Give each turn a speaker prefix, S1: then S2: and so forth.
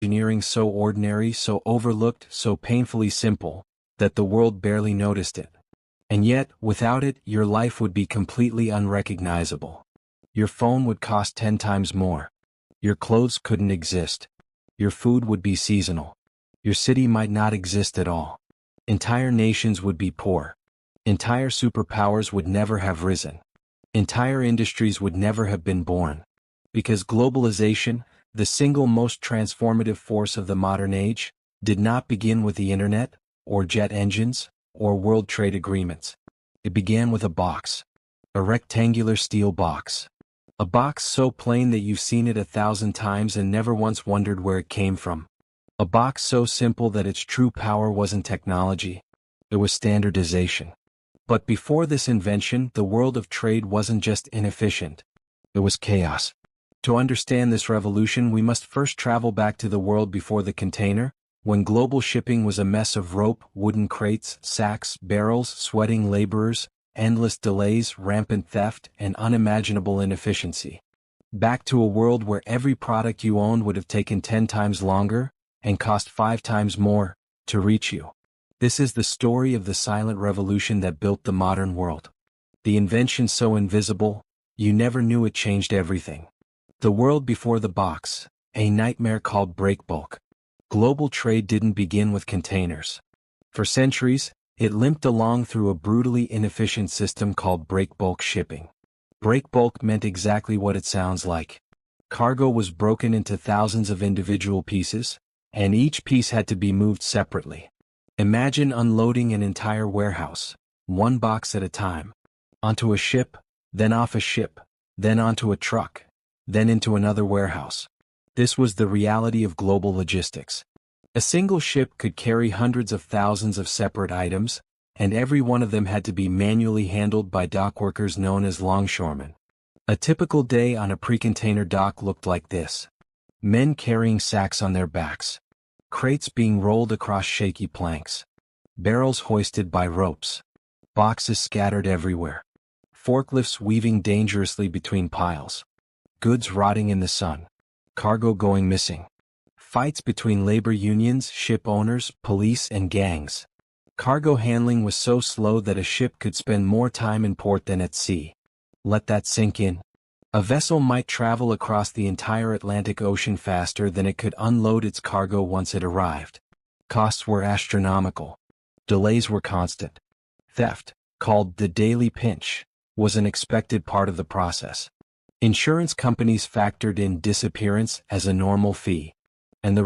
S1: engineering so ordinary, so overlooked, so painfully simple, that the world barely noticed it. And yet, without it, your life would be completely unrecognizable. Your phone would cost 10 times more. Your clothes couldn't exist. Your food would be seasonal. Your city might not exist at all. Entire nations would be poor. Entire superpowers would never have risen. Entire industries would never have been born. Because globalization, the single most transformative force of the modern age, did not begin with the internet, or jet engines, or world trade agreements. It began with a box. A rectangular steel box. A box so plain that you've seen it 1,000 times and never once wondered where it came from. A box so simple that its true power wasn't technology. It was standardization. But before this invention, the world of trade wasn't just inefficient. It was chaos. To understand this revolution, we must first travel back to the world before the container, when global shipping was a mess of rope, wooden crates, sacks, barrels, sweating laborers, endless delays, rampant theft, and unimaginable inefficiency. Back to a world where every product you owned would have taken 10 times longer, and cost 5 times more, to reach you. This is the story of the silent revolution that built the modern world. The invention so invisible, you never knew it changed everything. The world before the box, a nightmare called breakbulk. Global trade didn't begin with containers. For centuries, it limped along through a brutally inefficient system called breakbulk shipping. Breakbulk meant exactly what it sounds like. Cargo was broken into thousands of individual pieces, and each piece had to be moved separately. Imagine unloading an entire warehouse, one box at a time, onto a ship, then off a ship, then onto a truck, then into another warehouse. This was the reality of global logistics. A single ship could carry hundreds of thousands of separate items, and every one of them had to be manually handled by dockworkers known as longshoremen. A typical day on a pre-container dock looked like this. Men carrying sacks on their backs. Crates being rolled across shaky planks. Barrels hoisted by ropes. Boxes scattered everywhere. Forklifts weaving dangerously between piles. Goods rotting in the sun. Cargo going missing. Fights between labor unions, ship owners, police, and gangs. Cargo handling was so slow that a ship could spend more time in port than at sea. Let that sink in. A vessel might travel across the entire Atlantic Ocean faster than it could unload its cargo once it arrived. Costs were astronomical. Delays were constant. Theft, called the daily pinch, was an expected part of the process. Insurance companies factored in disappearance as a normal fee. And the